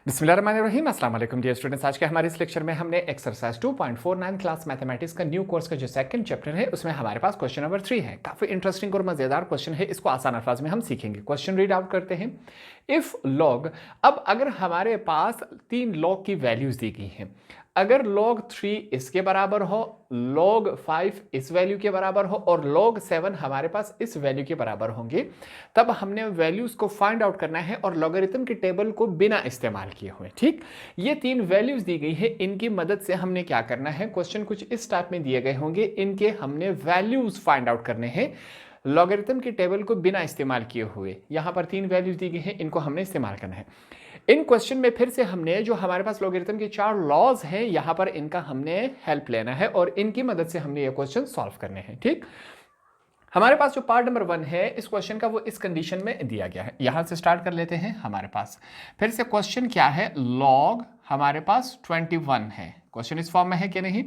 बिस्मिल्लाहिर्रहमानिर्रहीम अस्सलाम वालेकुम डियर स्टूडेंट्स। आज के हमारे इस लेक्चर में हमने एक्सरसाइज 2.49 क्लास मैथमेटिक्स का न्यू कोर्स का जो सेकंड चैप्टर है उसमें हमारे पास क्वेश्चन नंबर 3 है। काफी इंटरेस्टिंग और मजेदार क्वेश्चन है, इसको आसान अल्फाज में हम सीखेंगे। क्वेश्चन रीड आउट करते हैं। इफ लॉग, अब अगर हमारे पास 3 लॉग की वैल्यूज दी गई हैं, अगर log 3 इसके बराबर हो, log 5 इस वैल्यू के बराबर हो और log 7 हमारे पास इस वैल्यू के बराबर होंगे, तब हमने वैल्यूज को फाइंड आउट करना है और लॉगरिथम की टेबल को बिना इस्तेमाल किए हुए। ठीक, ये 3 वैल्यूज दी गई है, इनकी मदद से हमने क्या करना है, क्वेश्चन कुछ इस टाइप में दिए गए होंगे, इनके हमने वैल्यूज फाइंड आउट करने हैं लॉगरिथम की टेबल को बिना इस्तेमाल किए हुए। यहां पर 3 वैल्यूज दी गई हैं, इनको हमने इस्तेमाल करना है। इन क्वेश्चन में फिर से हमने जो हमारे पास लॉगरिथम के 4 लॉज हैं, यहां पर इनका हमने हेल्प लेना है और इनकी मदद से हमने ये क्वेश्चन सॉल्व करने हैं। ठीक, हमारे पास जो पार्ट नंबर 1 है इस क्वेश्चन का, वो इस कंडीशन में दिया गया है। यहां से स्टार्ट कर लेते हैं। हमारे पास फिर से क्वेश्चन क्या है, लॉग हमारे पास 21 है। क्वेश्चन इस फॉर्म में है कि नहीं।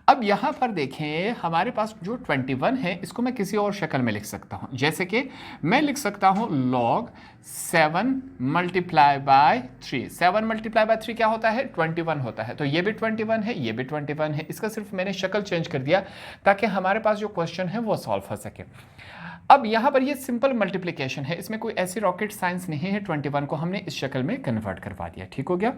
अब यहां पर देखें, हमारे पास जो 21 है इसको मैं किसी और शक्ल में लिख सकता हूं, जैसे कि मैं लिख सकता हूं log 7 multiply by 3। 7 multiply by 3 क्या होता है, 21 होता है। तो ये भी 21 है, ये भी 21 है। इसका सिर्फ मैंने शक्ल चेंज कर दिया ताकि हमारे पास जो क्वेश्चन है वो सॉल्व हो सके। अब यहां पर ये सिंपल मल्टीप्लिकेशन है, इसमें कोई ऐसी रॉकेट साइंस नहीं है। 21 को हमने इस शक्ल में कन्वर्ट करवा दिया। ठीक हो गया।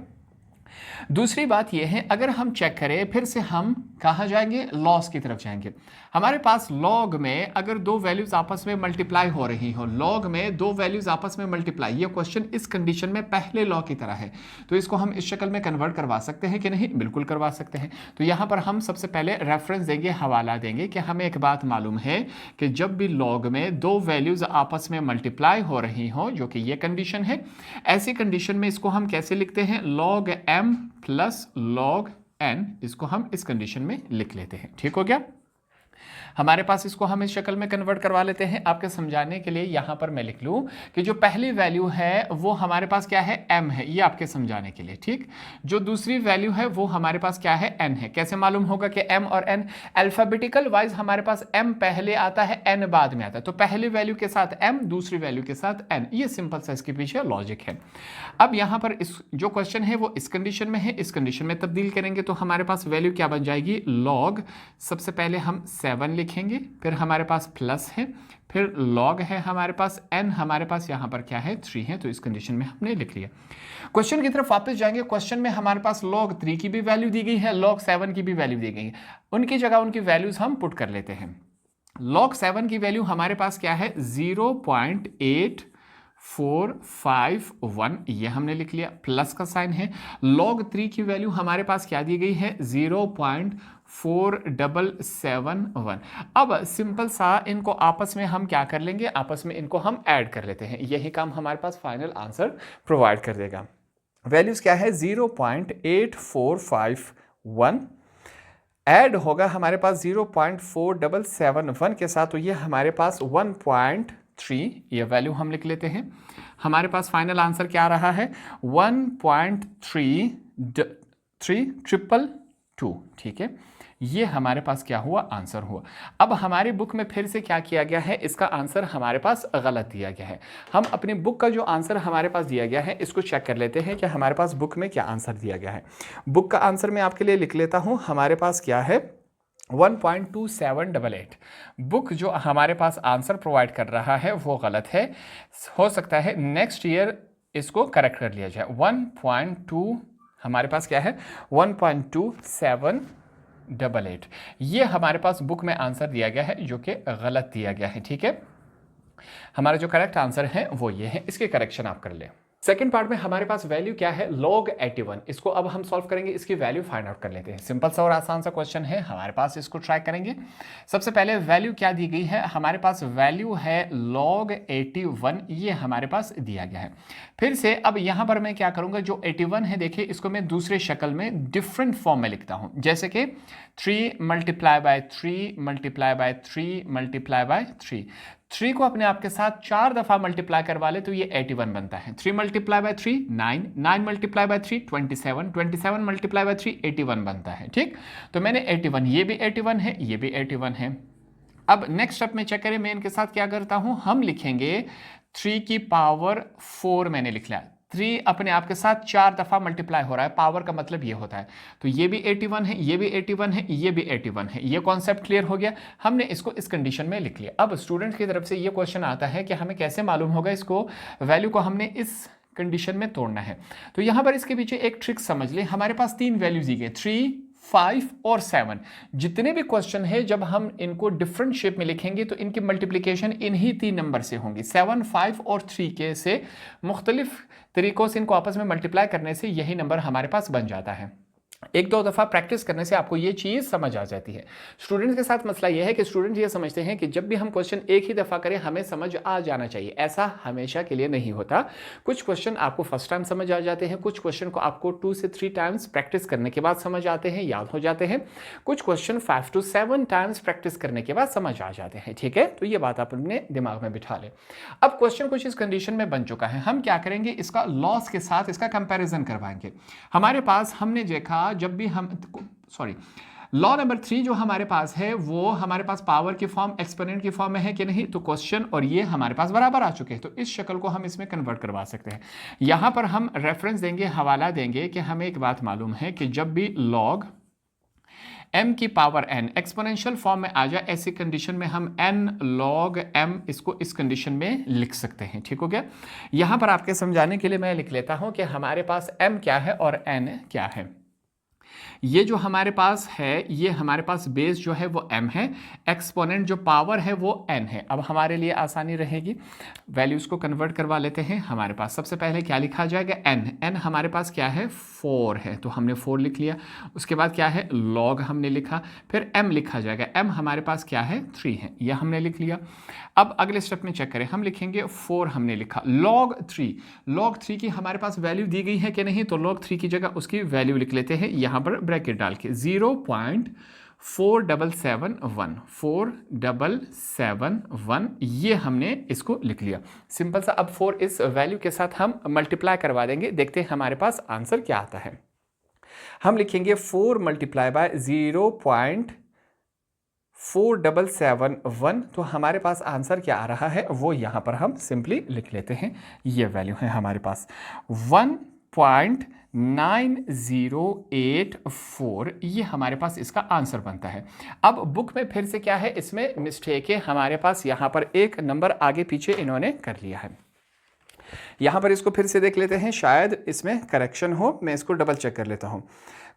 दूसरी बात यह है, अगर हम चेक करें, फिर से हम कहां जाएंगे, लॉस की तरफ जाएंगे। हमारे पास लॉग में अगर 2 वैल्यूज आपस में मल्टीप्लाई हो रही हो, लॉग में 2 वैल्यूज आपस में मल्टीप्लाई, ये क्वेश्चन इस कंडीशन में पहले लॉ की तरह है, तो इसको हम इस शक्ल में कन्वर्ट करवा सकते हैं कि नहीं, बिल्कुल करवा सकते हैं। तो यहां पर हम सबसे पहले रेफरेंस देंगे, हवाला देंगे कि हमें एक बात मालूम है कि जब भी लॉग में 2 वैल्यूज आपस में मल्टीप्लाई हो रही हो, जो कि ये कंडीशन है, ऐसी कंडीशन में इसको हम कैसे लिखते हैं, log m plus log n, इसको हम इस कंडीशन में लिख लेते हैं। ठीक हो गया। हमारे पास इसको हम इस शक्ल में कन्वर्ट करवा लेते हैं। आपके समझाने के लिए यहां पर मैं लिख लूं कि जो पहली वैल्यू है वो हमारे पास क्या है, m है, ये आपके समझाने के लिए। ठीक, जो दूसरी वैल्यू है वो हमारे पास क्या है, n है। कैसे मालूम होगा कि m और n, अल्फाबेटिकल वाइज हमारे पास m पहले आता है, n बाद में आता है। तो पहली वैल्यू के साथ m, दूसरी वैल्यू के साथ n, ये सिंपल सा इसके पीछे लॉजिक है। अब यहां पर इस जो क्वेश्चन है वो इस कंडीशन में है, इस कंडीशन में तब्दील करेंगे तो हमारे पास वैल्यू क्या बन जाएगी, log, सबसे पहले हम 7 लिखेंगे, फिर हमारे पास प्लस है, फिर log है हमारे पास, n हमारे पास यहां पर क्या है, 3 है। तो इस कंडीशन में हमने लिख लिया। क्वेश्चन की तरफ वापस जाएंगे। क्वेश्चन में हमारे पास log 3 की भी वैल्यू दी गई है, log 7 की भी वैल्यू दी गई है। उनकी जगह उनकी वैल्यूज हम पुट कर लेते हैं। log 7 की वैल्यू हमारे पास क्या है, 0.8451, ये हमने लिख लिया, प्लस का साइन है। log 3 की वैल्यू हमारे पास क्या दी गई है, 0.4771। अब सिंपल सा इनको आपस में हम क्या कर लेंगे, आपस में इनको हम ऐड कर लेते हैं। यही काम हमारे पास फाइनल आंसर प्रोवाइड कर देगा। वैल्यूज क्या है, 0.8451 ऐड होगा हमारे पास 0.4771 के साथ, तो ये हमारे पास 1.3, ये वैल्यू हम लिख लेते हैं। हमारे पास फाइनल आंसर क्या रहा है, 1.332। ठीक है, ये हमारे पास क्या हुआ, आंसर हुआ। अब हमारी बुक में फिर से क्या किया गया है, इसका आंसर हमारे पास गलत दिया गया है। हम अपनी बुक का जो आंसर हमारे पास दिया गया है इसको चेक कर लेते हैं कि हमारे पास बुक में क्या आंसर दिया गया है। बुक का आंसर मैं आपके लिए लिख लेता हूं। हमारे पास क्या है, 1.2788। बुक जो हमारे पास आंसर प्रोवाइड कर रहा है वो गलत है। हो सकता है नेक्स्ट ईयर इसको करेक्ट कर लिया जाए। 1.2 हमारे पास क्या है, 1.2788, ये हमारे पास बुक में आंसर दिया गया है जो कि गलत दिया गया है। ठीक है, हमारा जो करेक्ट आंसर है वो ये है, इसके करेक्शन आप कर ले। सेकंड पार्ट में हमारे पास वैल्यू क्या है, log 81। इसको अब हम सॉल्व करेंगे, इसकी वैल्यू फाइंड आउट कर लेते हैं। सिंपल सा और आसान सा क्वेश्चन है हमारे पास, इसको ट्राई करेंगे। सबसे पहले वैल्यू क्या दी गई है, हमारे पास वैल्यू है log 81, ये हमारे पास दिया गया है। फिर से अब यहां पर मैं क्या करूंगा, जो 81 है देखिए, इसको मैं दूसरे शक्ल में डिफरेंट फॉर्म में लिखता हूं, जैसे कि 3 multiply by 3 multiply by 3 multiply by 3। 3 को अपने आप के साथ 4 दफा मल्टीप्लाई करवा ले तो ये 81 बनता है। 3 multiply by 3 9, 9 multiply by 3 27, 27 multiply by 3 81 बनता है। ठीक, तो मैंने 81, ये भी 81 है, ये भी 81 है। अब नेक्स्ट स्टेप में चेक करें, मैं इनके साथ क्या करता हूं, हम लिखेंगे 3 की पावर 4 मैंने लिख लिया। 3 अपने आप के साथ 4 दफ़ा मल्टीप्लाई हो रहा है, पावर का मतलब ये होता है। तो ये भी 81 है, ये भी 81 है, ये भी 81 है। ये कॉन्सेप्ट क्लियर हो गया, हमने इसको इस कंडीशन में लिख लिया। अब स्टूडेंट की तरफ से ये क्वेश्चन आता है कि हमें कैसे मालूम होगा इसको, वैल्यू को हमने इस कंडीशन में तोड़ना है। तो यहां पर इसके पीछे एक ट्रिक समझ ले, हमारे पास 3 वैल्यूज दी गई, 3, 5 और 7। जितने भी क्वेश्चन है जब हम इनको डिफरेंट शेप में लिखेंगे तो इनकी मल्टीप्लिकेशन इन्हीं 3 नंबर से होंगी, 7, 5 और 3 के से मुख्तलिफ तरीकों से इनको आपस में मल्टीप्लाई करने से यही नंबर हमारे पास बन जाता है। एक दो दफ़ा प्रैक्टिस करने से आपको ये चीज़ समझ आ जाती है। स्टूडेंट्स के साथ मसला ये है कि स्टूडेंट ये समझते हैं कि जब भी हम क्वेश्चन एक ही दफ़ा करें हमें समझ आ जाना चाहिए। ऐसा हमेशा के लिए नहीं होता। कुछ क्वेश्चन आपको फर्स्ट टाइम समझ आ जाते हैं, कुछ क्वेश्चन को आपको 2 से 3 टाइम्स प्रैक्टिस करने के बाद समझ आते हैं, याद हो जाते हैं। कुछ क्वेश्चन 5 to 7 टाइम्स प्रैक्टिस करने के बाद समझ आ जाते हैं। ठीक है, तो ये बात आप अपने दिमाग में बिठा लें। अब क्वेश्चन कुछ इस कंडीशन में बन चुका है, हम क्या करेंगे, इसका लॉस के साथ इसका कंपेरिजन करवाएंगे। हमारे पास हमने देखा जब भी हम लॉ नंबर 3 जो हमारे पास है वो हमारे पास पावर की फॉर्म, एक्सपोनेंट की फॉर्म में है कि नहीं, तो क्वेश्चन और ये हमारे पास बराबर आ चुके हैं। तो इस शक्ल को हम इसमें कन्वर्ट करवा सकते हैं। यहां पर हम रेफरेंस देंगे, हवाला देंगे कि हमें एक बात मालूम है कि जब भी लॉग m की पावर n एक्सपोनेंशियल फॉर्म में आ जाए, ऐसी कंडीशन में हम n log m इसको इस कंडीशन में लिख सकते हैं। ठीक हो गया। यहां पर आपके समझाने के लिए मैं लिख लेता हूं कि हमारे पास m क्या है और n क्या है। ये जो हमारे पास है, ये हमारे पास बेस जो है वो m है, एक्सपोनेंट जो पावर है वो n है। अब हमारे लिए आसानी रहेगी, वैल्यूज को कन्वर्ट करवा लेते हैं। हमारे पास सबसे पहले क्या लिखा जाएगा, n हमारे पास क्या है, 4 है, तो हमने 4 लिख लिया। उसके बाद क्या है, log हमने लिखा, फिर m लिखा जाएगा, m हमारे पास क्या है, 3 है, यह हमने लिख लिया। अब अगले स्टेप में चेक करें, हम लिखेंगे 4 हमने लिखा, log 3 की हमारे पास वैल्यू दी गई है कि नहीं, तो log 3 की जगह उसकी वैल्यू लिख लेते हैं यहां पर ब्रैकेट डाल के, 0.4771 ये हमने इसको लिख लिया। सिंपल सा। अब 4 इस वैल्यू के साथ हम मल्टीप्लाई करवा देंगे, देखते हैं हमारे पास आंसर क्या आता है। हम लिखेंगे 4 मल्टीप्लाई बाय 0.4771, तो हमारे पास आंसर क्या आ रहा है वो यहां पर हम सिंपली लिख लेते हैं। ये वैल्यू है हमारे पास 1.9084, ये हमारे पास इसका आंसर बनता है। अब बुक में फिर से क्या है, इसमें मिस्टेक है, हमारे पास यहां पर एक नंबर आगे पीछे इन्होंने कर लिया है। यहां पर इसको फिर से देख लेते हैं, शायद इसमें करेक्शन हो, मैं इसको डबल चेक कर लेता हूं।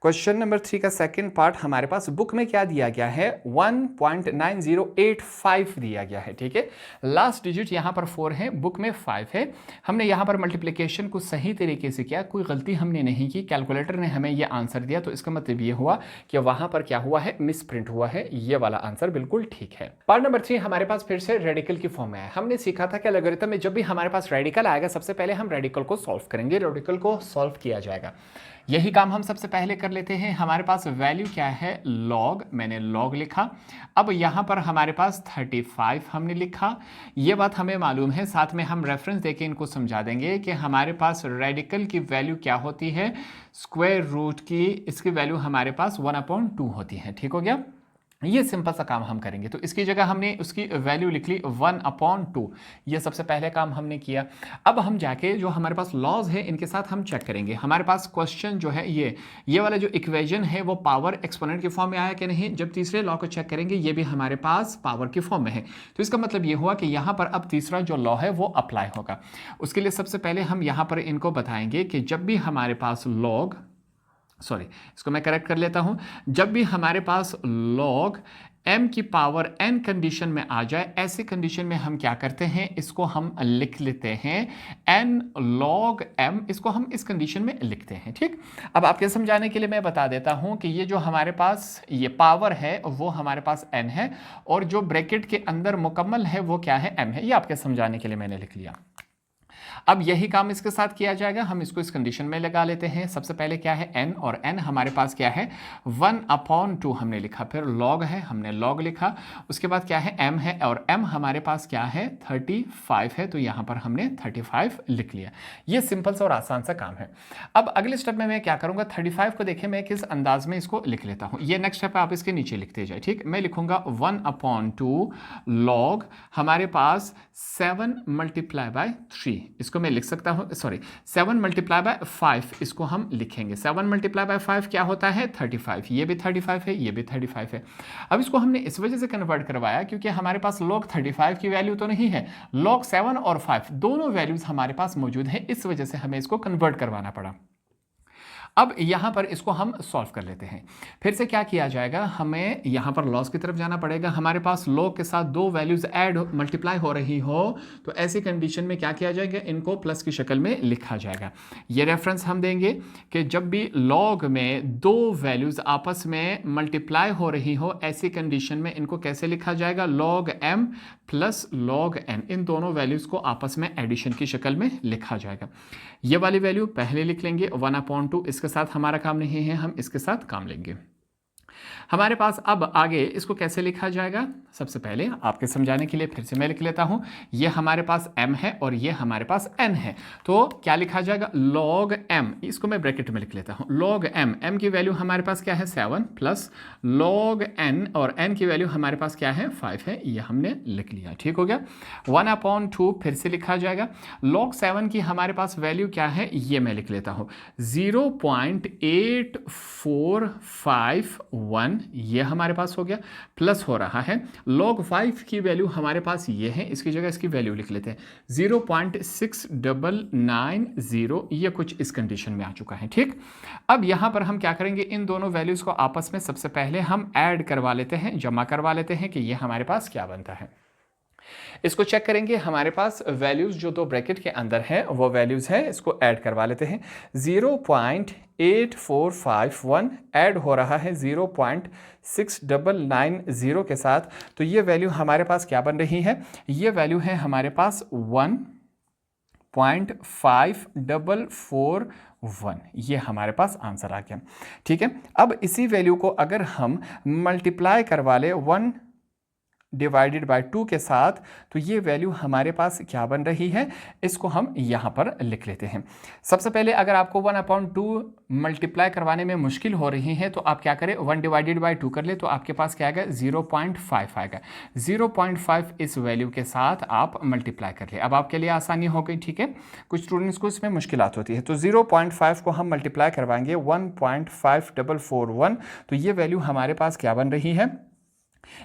क्वेश्चन नंबर 3 का सेकंड पार्ट हमारे पास बुक में क्या दिया गया है, 1.9085 दिया गया है। ठीक है, लास्ट डिजिट यहां पर 4 है, बुक में 5 है। हमने यहां पर मल्टीप्लिकेशन को सही तरीके से किया, कोई गलती हमने नहीं की, कैलकुलेटर ने हमें यह आंसर दिया, तो इसका मतलब ये हुआ कि वहां पर क्या हुआ है, मिस प्रिंट हुआ है। ये वाला आंसर बिल्कुल ठीक है। पार्ट नंबर 3 हमारे पास फिर से रेडिकल की फॉर्म में है। हमने सीखा था कि लॉगरिथम में जब भी हमारे पास रेडिकल आएगा, सबसे पहले हम रेडिकल को सॉल्व करेंगे, रेडिकल को सॉल्व किया जाएगा। यही काम हम सबसे पहले कर लेते हैं। हमारे पास वैल्यू क्या है, log, मैंने log लिखा। अब यहाँ पर हमारे पास 35 हमने लिखा, ये बात हमें मालूम है, साथ में हम रेफरेंस देके इनको समझा देंगे कि हमारे पास रेडिकल की वैल्यू क्या होती है, स्क्वायर रूट की, इसकी वैल्यू हमारे पास 1/2 होती है। ठीक हो गया। ये सिंपल सा काम हम करेंगे, तो इसकी जगह हमने उसकी वैल्यू लिख ली 1/2, ये सबसे पहले काम हमने किया। अब हम जाके जो हमारे पास लॉज है इनके साथ हम चेक करेंगे। हमारे पास क्वेश्चन जो है ये वाला जो इक्वेशन है वो पावर एक्सपोनेंट की फॉर्म में आया कि नहीं। जब तीसरे लॉ को चेक करेंगे, ये भी हमारे पास पावर की फॉर्म में है, तो इसका मतलब ये हुआ कि यहाँ पर अब तीसरा जो लॉ है वो अप्लाई होगा। उसके लिए सबसे पहले हम यहाँ पर इनको बताएंगे कि जब भी हमारे पास इसको मैं करेक्ट कर लेता हूं, जब भी हमारे पास log m की पावर n कंडीशन में आ जाए, ऐसे कंडीशन में हम क्या करते हैं, इसको हम लिख लेते हैं n log m, इसको हम इस कंडीशन में लिखते हैं। ठीक, अब आपके समझाने के लिए मैं बता देता हूं कि ये जो हमारे पास ये पावर है वो हमारे पास n है, और जो ब्रैकेट के अंदर मुकम्मल है वो क्या है, m है। ये आपके समझाने के लिए मैंने लिख लिया। अब यही काम इसके साथ किया जाएगा, हम इसको इस कंडीशन में लगा लेते हैं। सबसे पहले क्या है, n, और n हमारे पास क्या है, 1/2 हमने लिखा, फिर log है, हमने log लिखा। उसके बाद क्या है, m है, और m हमारे पास क्या है, 35 है, तो यहाँ पर हमने 35 लिख लिया। ये सिंपल सा और आसान सा काम है। अब अगले स्टेप में मैं क्या करूँगा, 35 को देखें मैं किस अंदाज में इसको लिख लेता हूँ। ये नेक्स्ट स्टेप आप इसके नीचे लिखते जाए। ठीक, मैं लिखूंगा 1/2 log हमारे पास 7 × 3, इसको मैं लिख सकता हूँ, सॉरी 7 मल्टीप्लाई बाय 5 इसको हम लिखेंगे। 7 मल्टीप्लाई बाय 5 क्या होता है 35, ये भी 35 है, ये भी 35 है। अब इसको हमने इस वजह से कन्वर्ट करवाया क्योंकि हमारे पास log 35 की वैल्यू तो नहीं है, log 7 और 5 दोनों वैल्यूज हमारे पास मौजूद है, इस वजह से हमें इसको कन्वर्ट करवाना पड़ा। अब यहां पर इसको हम सॉल्व कर लेते हैं। फिर से क्या किया जाएगा, हमें यहां पर लॉस की तरफ जाना पड़ेगा। हमारे पास log के साथ दो वैल्यूज ऐड मल्टीप्लाई हो रही हो तो ऐसी कंडीशन में क्या किया जाएगा, इनको प्लस की शक्ल में लिखा जाएगा। ये रेफरेंस हम देंगे कि जब भी log में दो वैल्यूज आपस में मल्टीप्लाई हो रही हो ऐसी कंडीशन में इनको कैसे लिखा जाएगा, log m plus log n, इन दोनों वैल्यूज को आपस में एडिशन की शक्ल में लिखा जाएगा। ये वाली वैल्यू पहले लिख लेंगे 1/2, इसके साथ हमारा काम नहीं है, हम इसके साथ काम लेंगे। हमारे पास अब आगे इसको कैसे लिखा जाएगा, सबसे पहले आपके समझाने के लिए फिर से मैं लिख लेता हूं। ये हमारे पास m है और ये हमारे पास n है, तो क्या लिखा जाएगा log m, इसको मैं ब्रैकेट में लिख लेता हूं। log m की वैल्यू हमारे पास क्या है 7 प्लस log n, और n की वैल्यू हमारे पास क्या है 5 है, ये हमने लिख लिया, ठीक हो गया। 1/2 फिर से लिखा जाएगा। log 7 की हमारे पास वैल्यू क्या है, ये मैं लिख लेता हूं 0.8451, ये हमारे पास हो गया, प्लस हो रहा है log 5 की वैल्यू हमारे पास ये है, इसकी जगह इसकी वैल्यू लिख लेते हैं 0.6990, ये कुछ इस कंडीशन में आ चुका है, ठीक। अब यहां पर हम क्या करेंगे, इन दोनों वैल्यूज को आपस में सबसे पहले हम ऐड करवा लेते हैं, जमा करवा लेते हैं कि ये हमारे पास क्या बनता है। इसको चेक करेंगे, हमारे पास वैल्यूज जो दो ब्रैकेट के अंदर है वो वैल्यूज है, इसको ऐड करवा लेते हैं। 0.8451 ऐड हो रहा है 0.6990 के साथ, तो ये वैल्यू हमारे पास क्या बन रही है, ये वैल्यू है हमारे पास 1.5441, ये हमारे पास आंसर आ गया, ठीक है। अब इसी वैल्यू को अगर हम मल्टीप्लाई करवा ले 1 डिवाइडेड बाय 2 के साथ, तो ये वैल्यू हमारे पास क्या बन रही है, इसको हम यहां पर लिख लेते हैं। सबसे पहले अगर आपको 1/2 मल्टीप्लाई करवाने में मुश्किल हो रही है तो आप क्या करें, 1 डिवाइडेड बाय 2 कर ले, तो आपके पास क्या आएगा 0.5 आएगा। 0.5 इस वैल्यू के साथ आप मल्टीप्लाई कर ले, अब आपके लिए आसानी हो गई, ठीक है। कुछ स्टूडेंट्स को इसमें मुश्किलात होती है, तो 0.5 को हम मल्टीप्लाई करवाएंगे 1.5441, तो ये वैल्यू हमारे पास क्या बन रही है,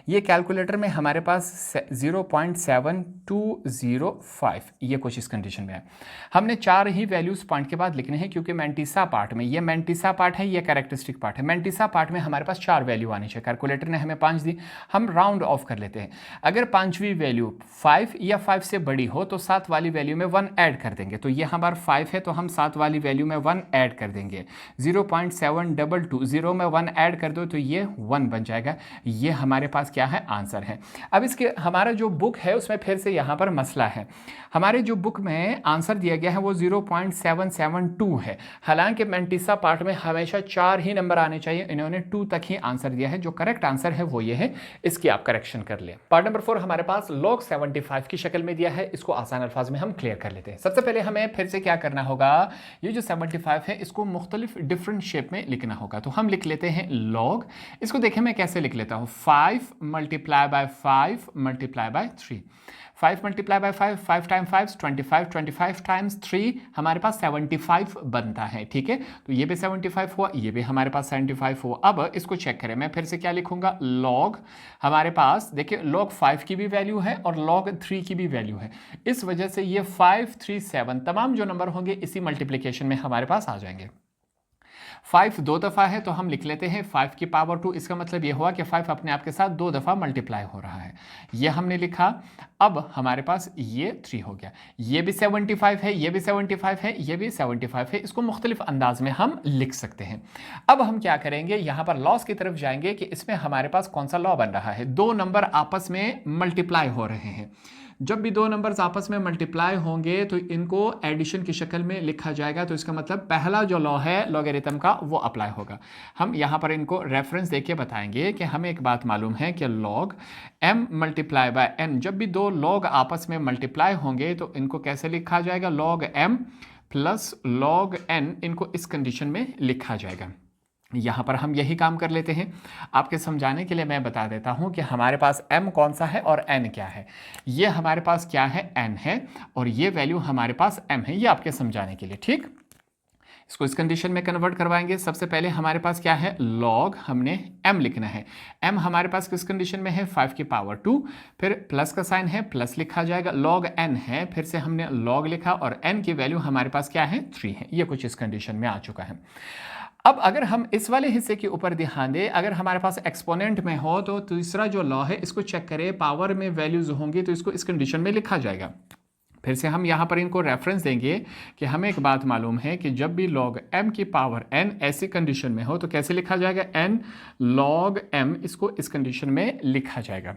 ये कैलकुलेटर में हमारे पास 0.7205, ये कुछ इस कंडीशन में है। हमने चार ही वैल्यूज पॉइंट के बाद लिखने हैं क्योंकि मैंटिसा पार्ट में, ये मैंटिसा पार्ट है, ये कैरेक्टरिस्टिक पार्ट है। मैंटिसा पार्ट में हमारे पास 4 वैल्यू आनी चाहिए, कैलकुलेटर ने हमें 5 दी, हम राउंड ऑफ कर लेते हैं। अगर पांचवी वैल्यू 5 या 5 से बड़ी हो तो 7 वाली वैल्यू में 1 ऐड कर देंगे, तो ये हमारा 5 है तो हम 7 वाली वैल्यू में 1 ऐड कर देंगे। 0.722, 0 में 1 ऐड कर दो तो ये 1 बन जाएगा, ये हमारे पास क्या है आंसर है। अब इसके हमारा जो बुक है उसमें फिर से यहां पर मसला है, हमारे जो बुक में आंसर दिया गया है वो 0.772 है, हालांकि मैंटिसा पार्ट में हमेशा 4 ही नंबर आने चाहिए, इन्होंने 2 तक ही आंसर दिया है। जो करेक्ट आंसर है वो ये है, इसकी आप करेक्शन कर ले। पार्ट नंबर 4 हमारे पास log 75 की शक्ल में दिया है, इसको आसान अल्फाज में हम क्लियर कर लेते हैं। सबसे पहले हमें फिर से क्या करना होगा, ये जो 75 है इसको मुख्तलिफ डिफरेंट शेप में लिखना होगा, तो हम लिख लेते हैं log, इसको देखें मैं कैसे लिख लेता हूं, 5 multiply by 5 multiply by 3, 5 multiply by 5, 5 time 5 25, 25 times 3 हमारे पास 75 बनता है, ठीक है। तो ये भी 75 हुआ, ये भी हमारे पास 75 हुआ। अब इसको चेक करें, मैं फिर से क्या लिखूंगा, log हमारे पास देखिए log 5 की भी वैल्यू है और log 3 की भी वैल्यू है, इस वजह से ये 537 तमाम जो नंबर होंगे इसी मल्टीप्लिकेशन में हमारे पास आ जाएंगे। 5 2 दफ़ा है तो हम लिख लेते हैं 5 की पावर 2, इसका मतलब ये हुआ कि 5 अपने आप के साथ 2 दफ़ा मल्टीप्लाई हो रहा है, ये हमने लिखा। अब हमारे पास ये 3 हो गया, ये भी 75 है, ये भी 75 है, ये भी 75 है, इसको मुख्तलिफ अंदाज में हम लिख सकते हैं। अब हम क्या करेंगे, यहाँ पर लॉस की तरफ जाएंगे कि इसमें हमारे पास कौन सा लॉ बन रहा है, 2 नंबर आपस में मल्टीप्लाई हो रहे हैं। जब भी 2 नंबर्स आपस में मल्टीप्लाई होंगे तो इनको एडिशन की शक्ल में लिखा जाएगा, तो इसका मतलब पहला जो लॉ है लॉगरिथम का वो अप्लाई होगा। हम यहाँ पर इनको रेफरेंस देके बताएंगे कि हमें एक बात मालूम है कि log m multiply by n, जब भी 2 log आपस में मल्टीप्लाई होंगे तो इनको कैसे लिखा जाएगा, log m plus log n, इनको इस कंडीशन में लिखा जाएगा। यहाँ पर हम यही काम कर लेते हैं। आपके समझाने के लिए मैं बता देता हूँ कि हमारे पास m कौन सा है और n क्या है। ये हमारे पास क्या है, n है, और ये वैल्यू हमारे पास m है। ये आपके समझाने के लिए, ठीक। इसको इस कंडीशन में कन्वर्ट करवाएंगे। सबसे पहले हमारे पास क्या है, लॉग, हमने m लिखना है। m हमारे पास किस कंडीशन में है, 5 की पावर 2, फिर प्लस का साइन है, प्लस लिखा जाएगा। लॉग n है, फिर से हमने लॉग लिखा, और n की वैल्यू हमारे पास क्या है, 3 है। ये कुछ इस कंडीशन में आ चुका है। अब अगर हम इस वाले हिस्से के ऊपर ध्यान दें, अगर हमारे पास एक्सपोनेंट में हो तो तीसरा जो लॉ है इसको चेक करें, पावर में वैल्यूज होंगी तो इसको इस कंडीशन में लिखा जाएगा। फिर से हम यहाँ पर इनको रेफरेंस देंगे कि हमें एक बात मालूम है कि जब भी log m की पावर n ऐसी कंडीशन में हो तो कैसे लिखा जाएगा, n log m, इसको इस कंडीशन में लिखा जाएगा।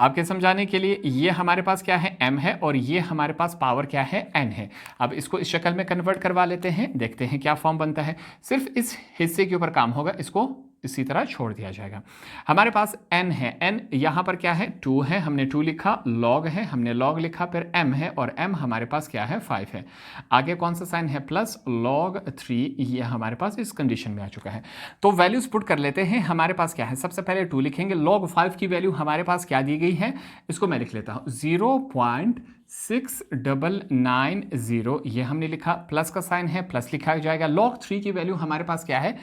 आपके समझाने के लिए ये हमारे पास क्या है, m है, और ये हमारे पास पावर क्या है, n है। अब इसको इस शक्ल में कन्वर्ट करवा लेते हैं, देखते हैं क्या फॉर्म बनता है। सिर्फ इस हिस्से के ऊपर काम होगा, इसको इसी तरह छोड़ दिया जाएगा। हमारे पास n है, n यहाँ पर क्या है, 2 है, हमने 2 लिखा, log है, हमने log लिखा, फिर m है, और m हमारे पास क्या है, 5 है। आगे कौन सा साइन है, प्लस, log 3, ये हमारे पास इस कंडीशन में आ चुका है। तो वैल्यूज पुट कर लेते हैं। हमारे पास क्या है, सबसे पहले 2 लिखेंगे। log 5 की वैल्यू हमारे पास क्या दी गई है, इसको मैं लिख लेता हूँ, 0.6990, ये हमने लिखा, प्लस का साइन है, प्लस लिखा जाएगा। log 3 की वैल्यू हमारे पास क्या है,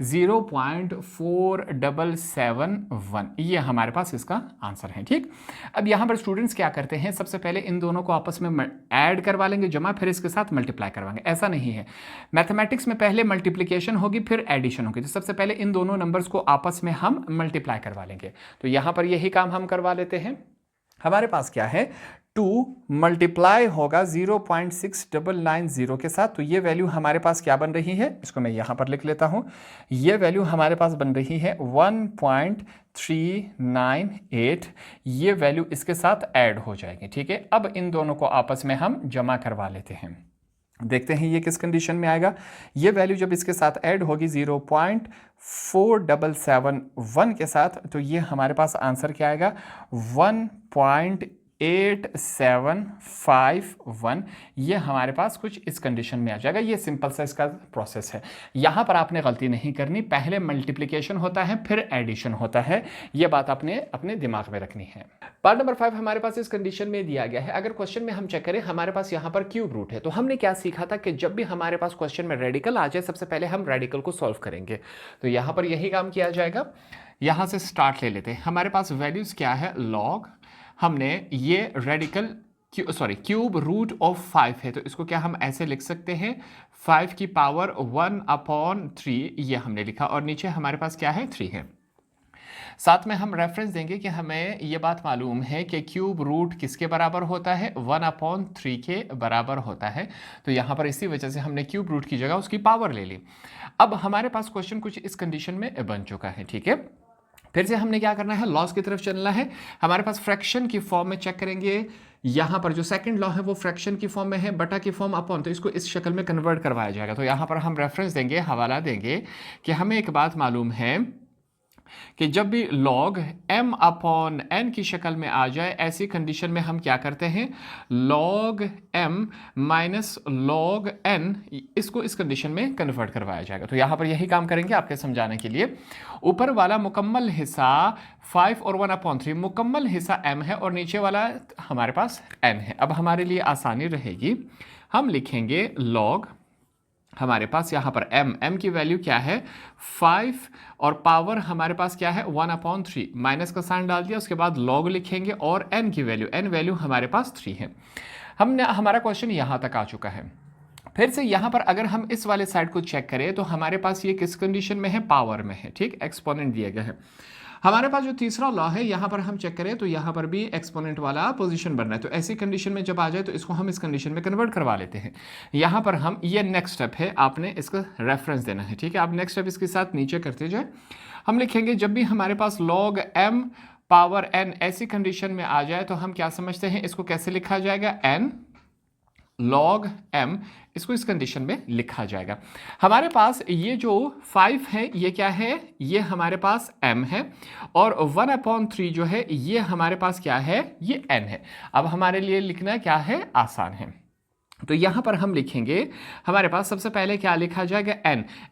0.4771, ये हमारे पास इसका आंसर है, ठीक। अब यहाँ पर स्टूडेंट्स क्या करते हैं, सबसे पहले इन दोनों को आपस में ऐड करवा लेंगे, जमा, फिर इसके साथ मल्टीप्लाई करवाएंगे। ऐसा नहीं है, मैथमेटिक्स में पहले मल्टीप्लिकेशन होगी फिर एडिशन होगी, तो सबसे पहले इन दोनों नंबर्स को आपस में हम मल्टीप्लाई करवा लेंगे। तो यहाँ पर यही काम हम करवा लेते हैं। हमारे पास क्या है, 2 मल्टीप्लाई होगा 0.6990 के साथ, तो ये वैल्यू हमारे पास क्या बन रही है, इसको मैं यहां पर लिख लेता हूं। ये वैल्यू हमारे पास बन रही है 1.398, ये वैल्यू इसके साथ ऐड हो जाएगी, ठीक है। अब इन दोनों को आपस में हम जमा करवा लेते हैं, देखते हैं ये किस कंडीशन में आएगा। ये वैल्यू जब इसके साथ ऐड होगी 0.4771 के साथ, तो ये हमारे पास आंसर क्या आएगा, 1.8751, ये हमारे पास कुछ इस कंडीशन में आ जाएगा। ये सिंपल सा इसका प्रोसेस है। यहाँ पर आपने गलती नहीं करनी, पहले मल्टीप्लिकेशन होता है फिर एडिशन होता है, ये बात आपने अपने दिमाग में रखनी है। पार्ट नंबर 5 हमारे पास इस कंडीशन में दिया गया है। अगर क्वेश्चन में हम चेक करें, हमारे पास यहाँ पर क्यूब रूट है, तो हमने क्या सीखा था कि जब भी हमारे पास क्वेश्चन में रेडिकल आ जाए, सबसे पहले हम रेडिकल को सॉल्व करेंगे। तो यहाँ पर यही काम किया जाएगा। यहाँ से स्टार्ट ले लेते हैं। हमारे पास वैल्यूज क्या है, लॉग, हमने ये रेडिकल क्यूब रूट ऑफ 5 है, तो इसको क्या हम ऐसे लिख सकते हैं, 5 की पावर 1/3, ये हमने लिखा, और नीचे हमारे पास क्या है, 3 है। साथ में हम रेफरेंस देंगे कि हमें ये बात मालूम है कि क्यूब रूट किसके बराबर होता है, 1/3 के बराबर होता है। तो यहाँ पर इसी वजह से हमने क्यूब रूट की जगह उसकी पावर ले ली। अब हमारे पास क्वेश्चन कुछ इस कंडीशन में बन चुका है, ठीक है। फिर से हमने क्या करना है, लॉस की तरफ चलना है। हमारे पास फ्रैक्शन की फॉर्म में चेक करेंगे, यहाँ पर जो सेकंड लॉ है वो फ्रैक्शन की फॉर्म में है, बटा की फॉर्म अपॉन, तो इसको इस शक्ल में कन्वर्ट करवाया जाएगा। तो यहाँ पर हम रेफरेंस देंगे, हवाला देंगे कि हमें एक बात मालूम है कि जब भी log m/n की शक्ल में आ जाए, ऐसी कंडीशन में हम क्या करते हैं, log m minus log n, इसको इस कंडीशन में कन्वर्ट करवाया जाएगा। तो यहाँ पर यही काम करेंगे आपके समझाने के लिए। ऊपर वाला मुकम्मल हिस्सा 5 और 1/3, मुकम्मल हिस्सा m है, और नीचे वाला हमारे पास n है। अब हमारे लिए आसानी रहेगी, हम लिखेंगे log, हमारे पास यहाँ पर m की वैल्यू क्या है, 5, और पावर हमारे पास क्या है, 1/3, माइनस का साइन डाल दिया, उसके बाद log लिखेंगे, और n की वैल्यू, n वैल्यू हमारे पास 3 है। हमारा क्वेश्चन यहाँ तक आ चुका है। फिर से यहाँ पर अगर हम इस वाले साइड को चेक करें तो हमारे पास ये किस कंडीशन में है, पावर में है, ठीक, एक्सपोनेंट दिया गया है। हमारे पास जो तीसरा लॉ है, यहाँ पर हम चेक करें तो यहाँ पर भी एक्सपोनेंट वाला पोजीशन बन रहा है। तो ऐसी कंडीशन में जब आ जाए तो इसको हम इस कंडीशन में कन्वर्ट करवा लेते हैं। यहाँ पर हम, ये नेक्स्ट स्टेप है, आपने इसका रेफरेंस देना है, ठीक है। आप नेक्स्ट स्टेप इसके साथ नीचे करते जाए। हम लिखेंगे, जब भी हमारे पास log m पावर n ऐसी कंडीशन में आ जाए तो हम क्या समझते हैं, इसको कैसे लिखा जाएगा, n log m, इसको इस कंडीशन में लिखा जाएगा। हमारे पास ये जो 5 है, ये क्या है, ये हमारे पास m है, और 1/3 जो है ये हमारे पास क्या है, ये n है। अब हमारे लिए लिखना क्या है, आसान है। तो यहाँ पर हम लिखेंगे, हमारे पास सबसे पहले क्या लिखा जाएगा,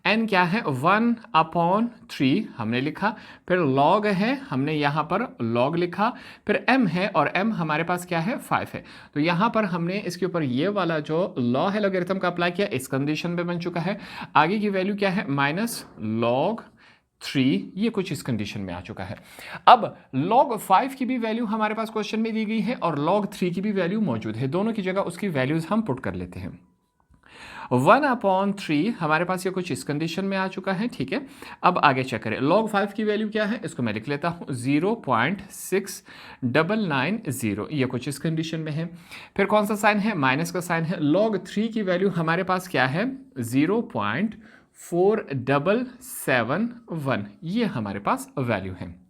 n क्या है 1/3 हमने लिखा, फिर log है हमने यहाँ पर log लिखा, फिर m है और m हमारे पास क्या है 5 है। तो यहाँ पर हमने इसके ऊपर ये वाला जो लॉ है लॉगरिथम का अप्लाई किया, इस कंडीशन में बन चुका है। आगे की वैल्यू क्या है -log 3, ये कुछ इस कंडीशन में आ चुका है। अब log 5 की भी वैल्यू हमारे पास क्वेश्चन में दी गई है और log 3 की भी वैल्यू मौजूद है, दोनों की जगह उसकी वैल्यूज हम पुट कर लेते हैं। 1/3 हमारे पास ये कुछ इस कंडीशन में आ चुका है, ठीक है। अब आगे चेक करें, log 5 की वैल्यू क्या है, इसको मैं लिख लेता हूं 0.6990, ये कुछ इस कंडीशन में है। फिर कौन सा साइन है, माइनस का साइन है। log 3 की वैल्यू हमारे पास क्या है 0.4771, ये हमारे पास वैल्यू है।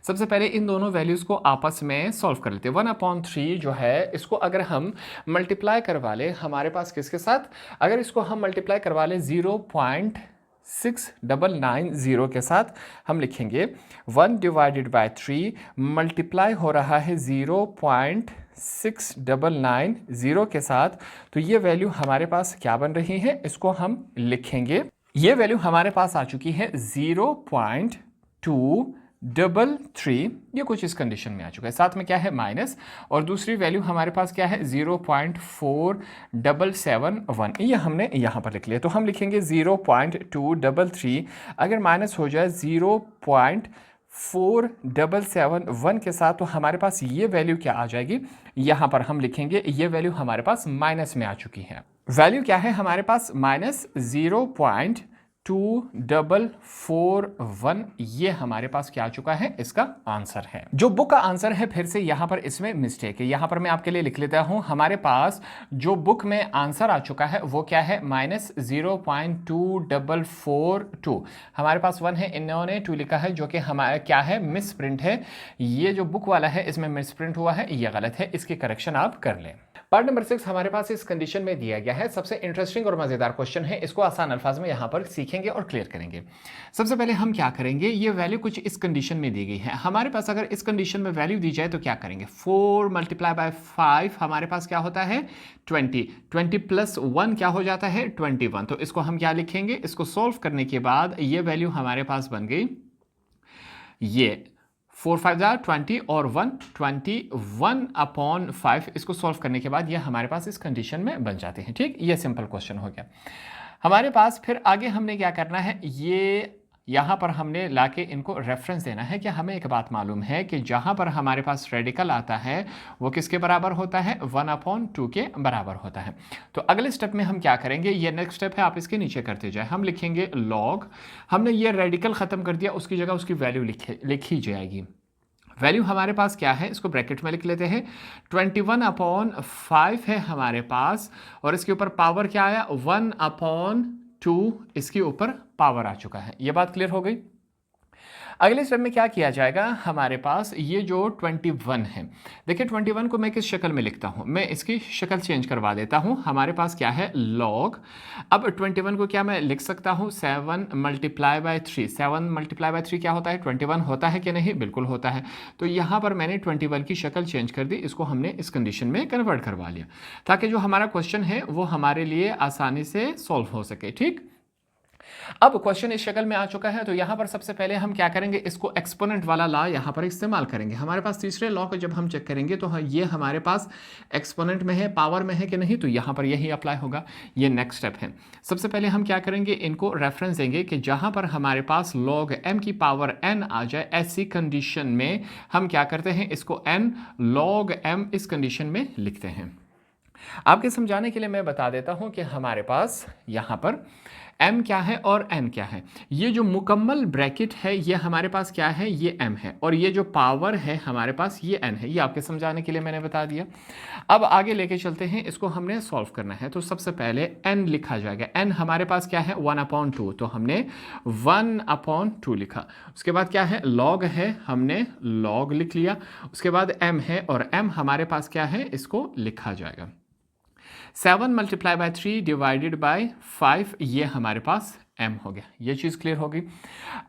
सबसे पहले इन दोनों वैल्यूज को आपस में सॉल्व कर लेते हैं। 1/3 जो है इसको अगर हम मल्टीप्लाई करवा ले हमारे पास किसके साथ, अगर इसको हम मल्टीप्लाई करवा ले 0.6990 के साथ, हम लिखेंगे 1/3 मल्टीप्लाई हो रहा है 0.6990 के साथ, तो ये वैल्यू हमारे पास क्या बन रही है, इसको हम लिखेंगे, ये वैल्यू हमारे पास आ चुकी है 0.233, ये कुछ इस कंडीशन में आ चुका है। साथ में क्या है माइनस, और दूसरी वैल्यू हमारे पास क्या है 0.4771, ये हमने यहाँ पर लिख लिया। तो हम लिखेंगे 0.233 अगर माइनस हो जाए 0.4771 के साथ, तो हमारे पास ये वैल्यू क्या आ जाएगी, यहाँ पर हम लिखेंगे ये वैल्यू हमारे पास माइनस में आ चुकी है। वैल्यू क्या है हमारे पास -0.2441, ये हमारे पास क्या आ चुका है, इसका आंसर है। जो बुक का आंसर है, फिर से यहां पर इसमें मिस्टेक है, यहां पर मैं आपके लिए लिख लेता हूं। हमारे पास जो बुक में आंसर आ चुका है वो क्या है -0.2442, हमारे पास 1 है, इन्होंने 2 लिखा है, जो कि हमारा क्या है मिस प्रिंट है। ये जो बुक वाला है इसमें मिस प्रिंट हुआ है, ये गलत है, इसकी करेक्शन आप कर लें। पार्ट नंबर 6 हमारे पास इस कंडीशन में दिया गया है। सबसे इंटरेस्टिंग और मजेदार क्वेश्चन है, इसको आसान अल्फाज में यहां पर सीखेंगे और क्लियर करेंगे। सबसे पहले हम क्या करेंगे, ये वैल्यू कुछ इस कंडीशन में दी गई है हमारे पास, अगर इस कंडीशन में वैल्यू दी जाए तो क्या करेंगे, 4 × 5 हमारे पास क्या होता है 20 + 1 क्या हो जाता है 21। तो इसको हम क्या लिखेंगे, इसको सॉल्व करने के बाद ये वैल्यू हमारे पास बन गई, ये 4 5 20 और 1 21/5, इसको सॉल्व करने के बाद ये हमारे पास इस कंडीशन में बन जाते हैं, ठीक। ये सिंपल क्वेश्चन हो गया हमारे पास। फिर आगे हमने क्या करना है, ये यहाँ पर हमने लाके इनको रेफरेंस देना है कि हमें एक बात मालूम है कि जहाँ पर हमारे पास रेडिकल आता है वो किसके बराबर होता है 1/2 के बराबर होता है। तो अगले स्टेप में हम क्या करेंगे, ये नेक्स्ट स्टेप है, आप इसके नीचे करते जाए। हम लिखेंगे लॉग, हमने ये रेडिकल ख़त्म कर दिया, उसकी जगह उसकी वैल्यू लिखी जाएगी। वैल्यू हमारे पास क्या है, इसको ब्रैकेट में लिख लेते हैं, 21/5 है हमारे पास, और इसके ऊपर पावर क्या आया 1/2, इसके ऊपर पावर आ चुका है। ये बात क्लियर हो गई। अगले स्टेप में क्या किया जाएगा, हमारे पास ये जो 21 है, देखिए 21 को मैं किस शक्ल में लिखता हूं, मैं इसकी शक्ल चेंज करवा देता हूं। हमारे पास क्या है लॉग, अब 21 को क्या मैं लिख सकता हूं 7 × 3, 7 × 3 क्या होता है 21 होता है कि नहीं, बिल्कुल होता है। तो यहां पर मैंने 21 की शक्ल चेंज कर दी, इसको हमने इस कंडीशन में कन्वर्ट करवा लिया, ताकि जो हमारा क्वेश्चन है वो हमारे लिए आसानी से सॉल्व हो सके, ठीक। अब क्वेश्चन इस शक्ल में आ चुका है, तो यहां पर सबसे पहले हम क्या करेंगे, इसको एक्सपोनेंट वाला लॉ यहां पर इस्तेमाल करेंगे। हमारे पास तीसरे लॉ को जब हम चेक करेंगे तो ये हमारे पास एक्सपोनेंट में है, पावर में है कि नहीं, तो यहां पर यही अप्लाई होगा। ये नेक्स्ट स्टेप है। सबसे पहले हम क्या करेंगे, इनको रेफरेंस देंगे कि जहां पर हमारे पास log m की पावर n आ जाए, ऐसी कंडीशन में हम क्या करते हैं, इसको n log m इस कंडीशन में लिखते हैं। आपके समझाने के लिए मैं बता देता हूं कि हमारे पास यहां पर m क्या है और n क्या है। ये जो मुकम्मल ब्रैकेट है ये हमारे पास क्या है, ये m है, और ये जो पावर है हमारे पास ये n है। ये आपके समझाने के लिए मैंने बता दिया। अब आगे लेके चलते हैं, इसको हमने सॉल्व करना है। तो सबसे पहले n लिखा जाएगा, n हमारे पास क्या है 1/2, तो हमने 1/2 लिखा। उसके बाद क्या है log है, हमने log लिख लिया। उसके बाद m है, और m हमारे पास क्या है, इसको लिखा जाएगा। 7 मल्टीप्लाई बाय 3 डिवाइडेड बाय 5, ये हमारे पास m हो गया। ये चीज़ क्लियर होगी।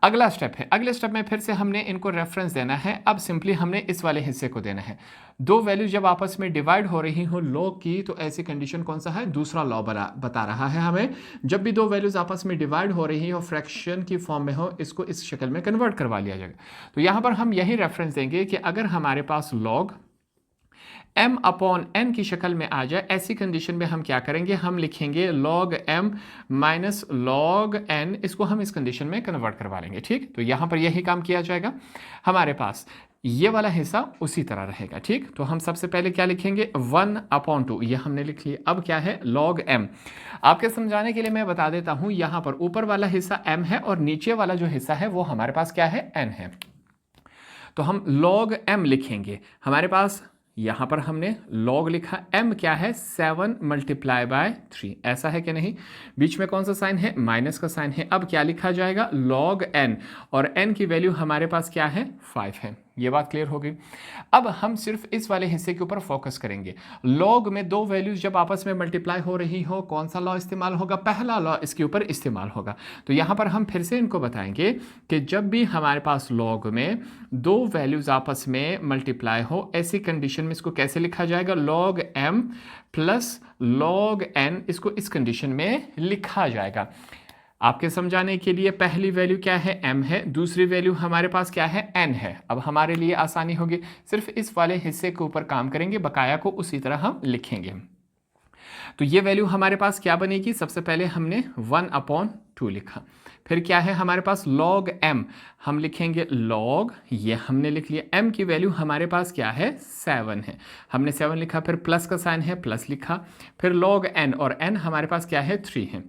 अगला स्टेप है, अगले स्टेप में फिर से हमने इनको रेफरेंस देना है। अब सिंपली हमने इस वाले हिस्से को देना है। दो वैल्यू जब आपस में डिवाइड हो रही हो लॉग की, तो ऐसी कंडीशन कौन सा है, दूसरा लॉ बता रहा है हमें, जब भी दो वैल्यूज आपस में डिवाइड हो रही हो, फ्रैक्शन की फॉर्म में हो, इसको इस शक्ल में कन्वर्ट करवा लिया जाएगा। तो यहाँ पर हम यही रेफरेंस देंगे कि अगर हमारे पास लॉग m अपॉन n की शक्ल में आ जाए, ऐसी कंडीशन में हम क्या करेंगे, हम लिखेंगे log m minus log n, इसको हम इस कंडीशन में कन्वर्ट करवा लेंगे। ठीक, तो यहाँ पर यही काम किया जाएगा। हमारे पास ये वाला हिस्सा उसी तरह रहेगा। ठीक, तो हम सबसे पहले क्या लिखेंगे, 1/2, ये हमने लिख लिया। अब क्या है, log m। आपके समझाने के लिए मैं बता देता हूँ, यहाँ पर ऊपर वाला हिस्सा m है और नीचे वाला जो हिस्सा है वो हमारे पास क्या है, n है। तो हम log m लिखेंगे। हमारे पास यहाँ पर हमने log लिखा, m क्या है, 7 मल्टीप्लाई बाय 3, ऐसा है कि नहीं, बीच में कौन सा साइन है, माइनस का साइन है। अब क्या लिखा जाएगा, log n, और n की वैल्यू हमारे पास क्या है, 5 है। ये बात क्लियर हो गई। अब हम सिर्फ इस वाले हिस्से के ऊपर फोकस करेंगे। लॉग में दो वैल्यूज जब आपस में मल्टीप्लाई हो रही हो, कौन सा लॉ इस्तेमाल होगा, पहला लॉ इसके ऊपर इस्तेमाल होगा। तो यहाँ पर हम फिर से इनको बताएंगे कि जब भी हमारे पास लॉग में दो वैल्यूज आपस में मल्टीप्लाई हो, ऐसी कंडीशन में इसको कैसे लिखा जाएगा, log m plus log n, इसको इस कंडीशन में लिखा जाएगा। आपके समझाने के लिए पहली वैल्यू क्या है, m है, दूसरी वैल्यू हमारे पास क्या है, n है। अब हमारे लिए आसानी होगी, सिर्फ इस वाले हिस्से के ऊपर काम करेंगे, बकाया को उसी तरह हम लिखेंगे। तो ये वैल्यू हमारे पास क्या बनेगी, सबसे पहले हमने 1/2 लिखा, फिर क्या है हमारे पास log m, हम लिखेंगे log, ये हमने लिख लिया। m की वैल्यू हमारे पास क्या है, 7 है, हमने 7 लिखा, फिर प्लस का साइन है, प्लस लिखा, फिर log n, और n हमारे पास क्या है, 3 है।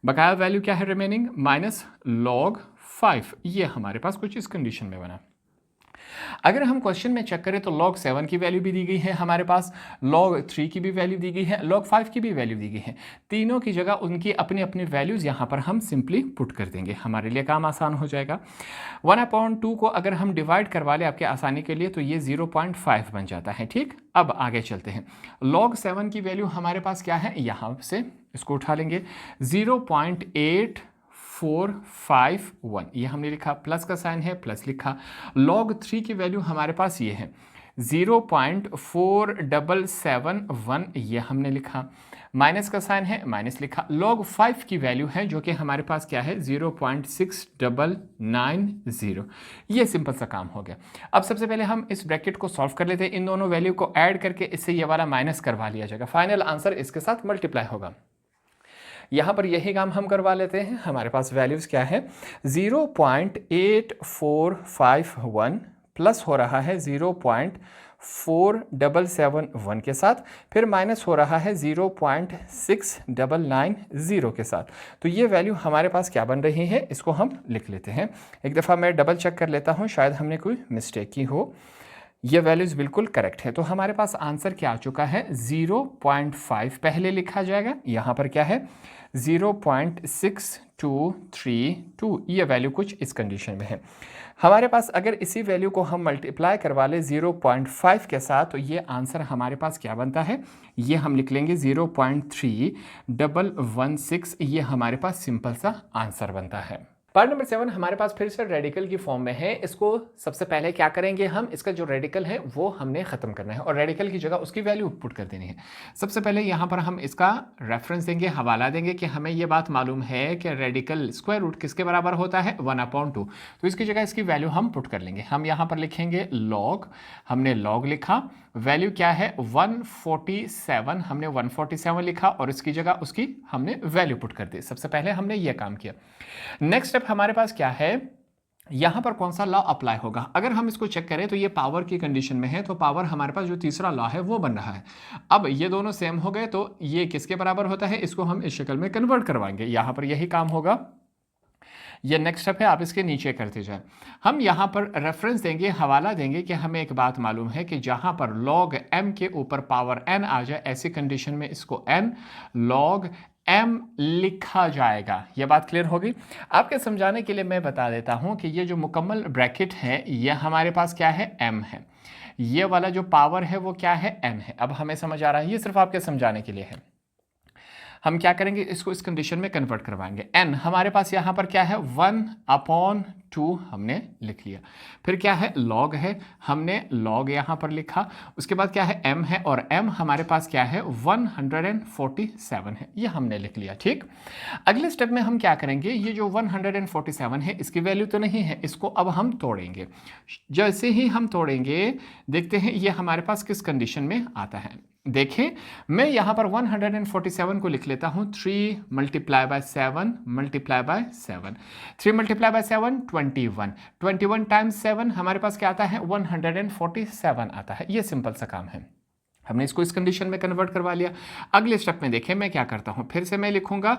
बकाया वैल्यू क्या है रिमेनिंग, माइनस log 5, ये हमारे पास कुछ इस कंडीशन में बना। अगर हम क्वेश्चन में चेक करें तो log 7 की वैल्यू भी दी गई है हमारे पास, log 3 की भी वैल्यू दी गई है, log 5 की भी वैल्यू दी गई है। तीनों की जगह उनकी अपनी अपनी वैल्यूज यहाँ पर हम सिंपली पुट कर देंगे, हमारे लिए काम आसान हो जाएगा। 1/2 को अगर हम डिवाइड करवा लें आपके आसानी के लिए, तो ये 0.5 बन जाता है। ठीक, अब आगे चलते हैं। log 7 की वैल्यू हमारे पास क्या है, यहाँ से इसको उठा लेंगे, 0.8451, ये हमने लिखा, प्लस का साइन है, प्लस लिखा। log 3 की वैल्यू हमारे पास ये है 0.4771, ये हमने लिखा, माइनस का साइन है, माइनस लिखा। log 5 की वैल्यू है जो कि हमारे पास क्या है, 0.6990, ये सिंपल सा काम हो गया। अब सबसे पहले हम इस ब्रैकेट को सॉल्व कर लेते हैं, इन दोनों वैल्यू को ऐड करके इससे ये वाला माइनस करवा लिया जाएगा, फाइनल आंसर इसके साथ मल्टीप्लाई होगा। यहाँ पर यही काम हम करवा लेते हैं। हमारे पास वैल्यूज़ क्या है, 0.8451 प्लस हो रहा है 0.4771 के साथ, फिर माइनस हो रहा है 0.6990 के साथ। तो ये वैल्यू हमारे पास क्या बन रही है, इसको हम लिख लेते हैं। एक दफ़ा मैं डबल चेक कर लेता हूँ, शायद हमने कोई मिस्टेक की हो। ये वैल्यूज़ बिल्कुल करेक्ट है। तो हमारे पास आंसर क्या आ चुका है, 0.5 पहले लिखा जाएगा, यहाँ पर क्या है 0.6232, ये वैल्यू कुछ इस कंडीशन में है। हमारे पास अगर इसी वैल्यू को हम मल्टीप्लाई करवा लें 0.5 के साथ, तो ये आंसर हमारे पास क्या बनता है, ये हम लिख लेंगे 0.3116, ये हमारे पास सिंपल सा आंसर बनता है। पार्ट नंबर 7 हमारे पास फिर से रेडिकल की फॉर्म में है। इसको सबसे पहले क्या करेंगे हम, इसका जो रेडिकल है वो हमने ख़त्म करना है और रेडिकल की जगह उसकी वैल्यू पुट कर देनी है। सबसे पहले यहाँ पर हम इसका रेफरेंस देंगे, हवाला देंगे कि हमें ये बात मालूम है कि रेडिकल स्क्वायर रूट किसके बराबर होता है, 1/2। तो इसकी जगह इसकी वैल्यू हम पुट कर लेंगे। हम यहाँ पर लिखेंगे log, हमने log लिखा, वैल्यू क्या है 147, हमने 147 लिखा और इसकी जगह उसकी हमने वैल्यू पुट कर दी। सबसे पहले हमने ये काम किया। नेक्स्ट स्टेप हमारे पास क्या है, यहां पर कौन सा लॉ अप्लाई होगा। अगर हम इसको चेक करें तो ये पावर की कंडीशन में है, तो पावर हमारे पास जो तीसरा लॉ है वो बन रहा है। अब ये दोनों सेम हो गए तो ये किसके बराबर होता है, इसको हम इस शक्ल में कन्वर्ट करवाएंगे। यहां पर यही काम होगा, ये नेक्स्ट स्टेप है, आप इसके नीचे करते जाएं। हम यहाँ पर रेफरेंस देंगे, हवाला देंगे कि हमें एक बात मालूम है कि जहाँ पर log m के ऊपर पावर n आ जाए, ऐसी कंडीशन में इसको n log m लिखा जाएगा। ये बात क्लियर होगी। आपके समझाने के लिए मैं बता देता हूँ कि ये जो मुकम्मल ब्रैकेट है ये हमारे पास क्या है, m है। ये वाला जो पावर है वो क्या है, n है। अब हमें समझ आ रहा है, ये सिर्फ आपके समझाने के लिए है। हम क्या करेंगे, इसको इस कंडीशन में कन्वर्ट करवाएंगे। n हमारे पास यहाँ पर क्या है 1/2 हमने लिख लिया। फिर क्या है log है, हमने log यहाँ पर लिखा। उसके बाद क्या है m है, और m हमारे पास क्या है 147 है, ये हमने लिख लिया। ठीक, अगले स्टेप में हम क्या करेंगे, ये जो 147 है इसकी वैल्यू तो नहीं है, इसको अब हम तोड़ेंगे। जैसे ही हम तोड़ेंगे देखते हैं ये हमारे पास किस कंडीशन में आता है। देखें, मैं यहां पर 147 को लिख लेता हूं 3 multiply by 7 multiply by 7, 3 multiply by 7 21, 21 times 7 हमारे पास क्या आता है 147 आता है। ये सिंपल सा काम है, हमने इसको इस कंडीशन में कन्वर्ट करवा लिया। अगले स्टेप में देखें मैं क्या करता हूं, फिर से मैं लिखूंगा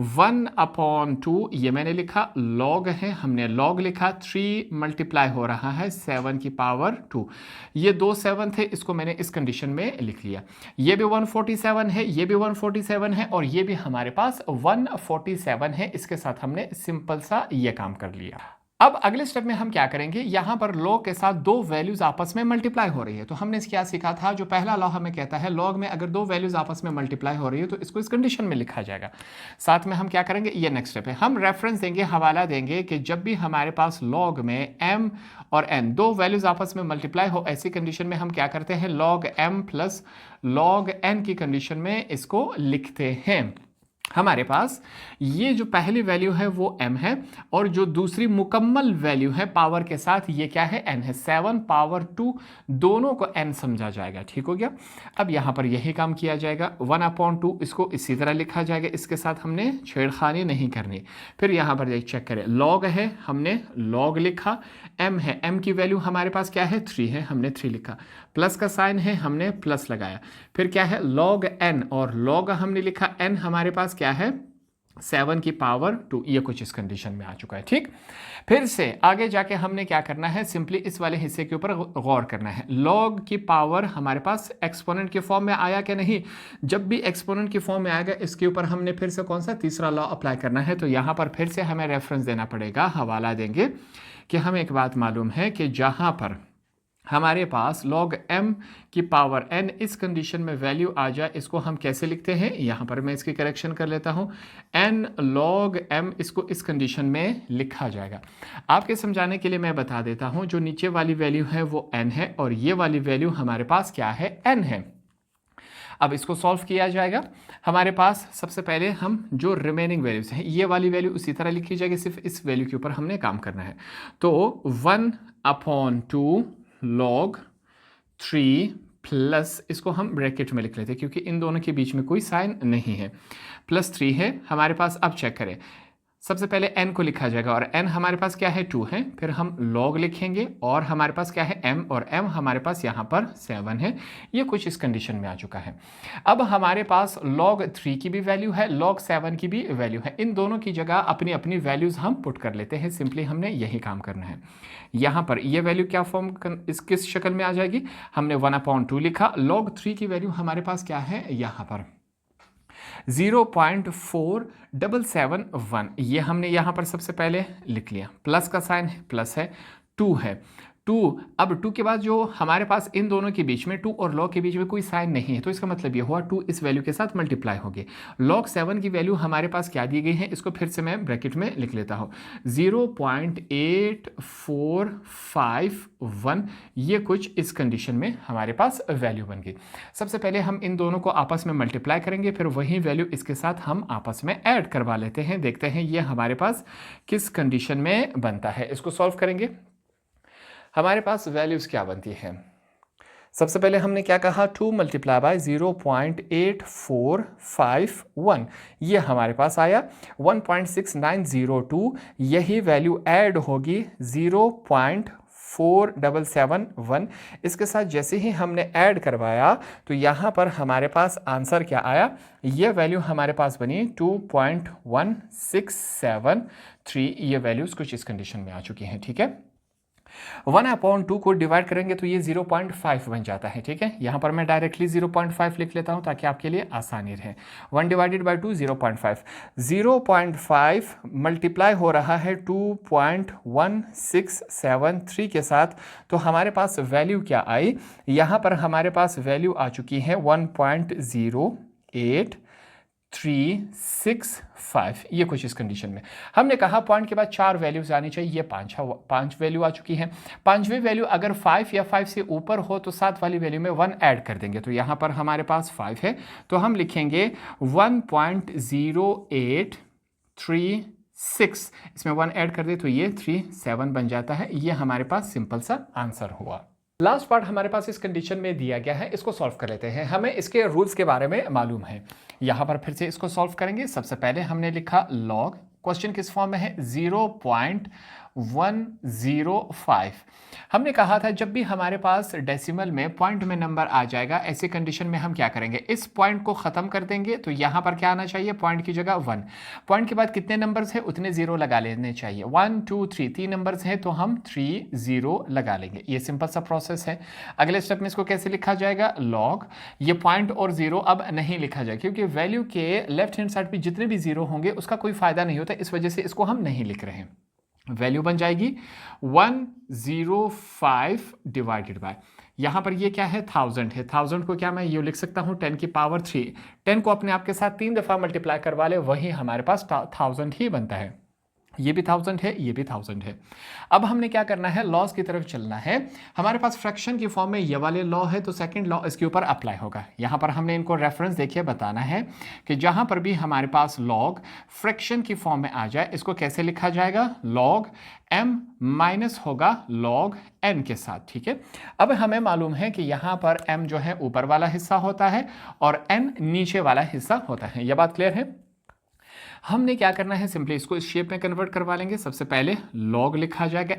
1/2, ये मैंने लिखा, log है, हमने log लिखा, 3 मल्टीप्लाई हो रहा है 7 की पावर 2, ये 2 7 थे, इसको मैंने इस कंडीशन में लिख लिया। ये भी 147 है, ये भी 147 है, और ये भी हमारे पास 147 है। इसके साथ हमने सिंपल सा ये काम कर लिया। अब अगले स्टेप में हम क्या करेंगे, यहां पर log के साथ दो वैल्यूज आपस में मल्टीप्लाई हो रही है। तो हमने क्या सीखा था, जो पहला लॉ हमें कहता है log में अगर दो वैल्यूज आपस में मल्टीप्लाई हो रही है तो इसको इस कंडीशन में लिखा जाएगा। साथ में हम क्या करेंगे, ये नेक्स्ट स्टेप है, हम रेफरेंस देंगे, हवाला देंगे कि जब भी हमारे पास log में m और n दो वैल्यूज आपस में मल्टीप्लाई हो, ऐसी कंडीशन में हम क्या करते हैं, log m plus log n की कंडीशन में इसको लिखते हैं। हमारे पास ये जो पहली वैल्यू है वो m है, और जो दूसरी मुकम्मल वैल्यू है पावर के साथ ये क्या है, n है। 7 पावर 2 दोनों को n समझा जाएगा। ठीक हो गया। अब यहाँ पर यही काम किया जाएगा, 1/2 इसको इसी तरह लिखा जाएगा, इसके साथ हमने छेड़खानी नहीं करनी। फिर यहाँ पर चेक करें, log है, हमने log लिखा, m है, m की वैल्यू हमारे पास क्या है 3 है, हमने 3 लिखा, प्लस का साइन है, हमने प्लस लगाया। फिर क्या है log n, और log हमने लिखा, n हमारे पास क्या है 7 की पावर 2, ये कुछ इस कंडीशन में आ चुका है। ठीक, फिर से आगे जाके हमने क्या करना है, सिंपली इस वाले हिस्से के ऊपर गौर करना है। log की पावर हमारे पास एक्सपोनेंट के फॉर्म में आया कि नहीं, जब भी एक्सपोनेंट के फॉर्म में आएगा इसके ऊपर हमने फिर से कौन सा तीसरा लॉ अप्लाई करना है। तो यहाँ पर फिर से हमें रेफरेंस देना पड़ेगा, हवाला देंगे कि हमें एक बात मालूम है कि जहाँ पर हमारे पास log m की पावर n इस कंडीशन में वैल्यू आ जाए, इसको हम कैसे लिखते हैं, यहाँ पर मैं इसकी करेक्शन कर लेता हूँ, n log m इसको इस कंडीशन में लिखा जाएगा। आपके समझाने के लिए मैं बता देता हूँ, जो नीचे वाली वैल्यू है वो n है, और ये वाली वैल्यू हमारे पास क्या है, n है। अब इसको सॉल्व किया जाएगा। हमारे पास सबसे पहले हम जो रिमेनिंग वैल्यूज हैं, ये वाली वैल्यू उसी तरह लिखी जाएगी, सिर्फ इस वैल्यू के ऊपर हमने काम करना है। तो 1/2 log 3 प्लस, इसको हम ब्रैकेट में लिख लेते हैं क्योंकि इन दोनों के बीच में कोई साइन नहीं है, प्लस 3 है हमारे पास। अब चेक करें, सबसे पहले n को लिखा जाएगा, और n हमारे पास क्या है 2 है, फिर हम log लिखेंगे, और हमारे पास क्या है m, और m हमारे पास यहाँ पर 7 है। ये कुछ इस कंडीशन में आ चुका है। अब हमारे पास log 3 की भी वैल्यू है, log 7 की भी वैल्यू है, इन दोनों की जगह अपनी अपनी वैल्यूज हम पुट कर लेते हैं। सिंपली हमने यही काम करना है। यहाँ पर ये वैल्यू क्या फॉर्म किस शक्ल में आ जाएगी, हमने 1/2 लिखा, log 3 की वैल्यू हमारे पास क्या है, यहाँ पर 0.4771, ये हमने यहाँ पर सबसे पहले लिख लिया, प्लस का साइन है, प्लस है, 2 है, 2। अब 2 के बाद जो हमारे पास इन दोनों के बीच में 2 और log के बीच में कोई साइन नहीं है, तो इसका मतलब ये हुआ 2 इस वैल्यू के साथ मल्टीप्लाई होगी। log 7 की वैल्यू हमारे पास क्या दी गई है, इसको फिर से मैं ब्रैकेट में लिख लेता हूँ, 0.8451, ये कुछ इस कंडीशन में हमारे पास वैल्यू बन गई। सबसे पहले हम इन दोनों को आपस में मल्टीप्लाई करेंगे, फिर वही वैल्यू इसके साथ हम आपस में ऐड करवा लेते हैं। देखते हैं ये हमारे पास किस कंडीशन में बनता है। इसको सॉल्व करेंगे, हमारे पास वैल्यूज क्या बनती हैं। सबसे पहले हमने क्या कहा, 2 मल्टीप्लाई बाय 0.8451, ये हमारे पास आया 1.6902, यही वैल्यू ऐड होगी 0.4771। इसके साथ जैसे ही हमने ऐड करवाया तो यहाँ पर हमारे पास आंसर क्या आया, ये वैल्यू हमारे पास बनी 2.1673। ये वैल्यूज कुछ इस कंडीशन में आ चुकी हैं। ठीक है, 1/2 को डिवाइड करेंगे तो ये 0.5 बन जाता है। ठीक है, यहाँ पर मैं डायरेक्टली 0.5 लिख लेता हूँ ताकि आपके लिए आसानी रहे। 1 डिवाइडेड बाई 2 0.5, 0.5 मल्टीप्लाई हो रहा है 2.1673 के साथ, तो हमारे पास वैल्यू क्या आई, यहाँ पर हमारे पास वैल्यू आ चुकी है 1.08 365, ये कुछ इस कंडीशन में। हमने कहा पॉइंट के बाद 4 वैल्यूज आनी चाहिए, ये 5 वैल्यू आ चुकी है। 5वीं वैल्यू अगर 5 या 5 से ऊपर हो तो 7 वाली वैल्यू में 1 ऐड कर देंगे। तो यहाँ पर हमारे पास 5 है, तो हम लिखेंगे 1.0836, इसमें 1 ऐड कर दे तो ये 37 बन जाता है। ये हमारे पास सिंपल सा आंसर हुआ। लास्ट पार्ट हमारे पास इस कंडीशन में दिया गया है, इसको सॉल्व कर लेते हैं। हमें इसके रूल्स के बारे में मालूम है। यहाँ पर फिर से इसको सॉल्व करेंगे। सबसे पहले हमने लिखा लॉग, क्वेश्चन किस फॉर्म में है 0.105। हमने कहा था जब भी हमारे पास डेसिमल में पॉइंट में नंबर आ जाएगा, ऐसी कंडीशन में हम क्या करेंगे, इस पॉइंट को खत्म कर देंगे। तो यहाँ पर क्या आना चाहिए, पॉइंट की जगह 1। पॉइंट के बाद कितने नंबर्स हैं उतने 0 लगा लेने चाहिए। 1 2 3, 3 नंबर्स हैं तो हम 3 0 लगा लेंगे। ये सिंपल सा प्रोसेस है। अगले स्टेप में इसको कैसे लिखा जाएगा, लॉग, ये पॉइंट और 0 अब नहीं लिखा जाएगा क्योंकि वैल्यू के लेफ्ट हैंड साइड पे जितने भी 0 होंगे उसका कोई फायदा नहीं होता, इस वजह से इसको हम नहीं लिख रहे हैं। वैल्यू बन जाएगी 105 डिवाइडेड बाय, यहां पर ये क्या है 1000 है। 1000 को क्या मैं ये लिख सकता हूं 10 की पावर 3। 10 को अपने आप के साथ 3 दफा मल्टीप्लाई करवा ले, वही हमारे पास 1000 ही बनता है। ये भी 1000 है, ये भी 1000 है। अब हमने क्या करना है, लॉस की तरफ चलना है। हमारे पास फ्रैक्शन की फॉर्म में ये वाले लॉ है तो सेकंड लॉ इसके ऊपर अप्लाई होगा। यहां पर हमने इनको रेफरेंस देखिए बताना है कि जहां पर भी हमारे पास लॉग फ्रैक्शन की फॉर्म में आ जाए, इसको कैसे लिखा जाएगा, लॉग m माइनस होगा लॉग n के साथ। ठीक है, अब हमें मालूम है कि यहां पर m जो है ऊपर वाला हिस्सा होता है और n नीचे वाला हिस्सा होता है। यह बात क्लियर है। हमने क्या करना है, सिंपली इसको इस शेप में कन्वर्ट करवा लेंगे। सबसे पहले लॉग लिखा जाएगा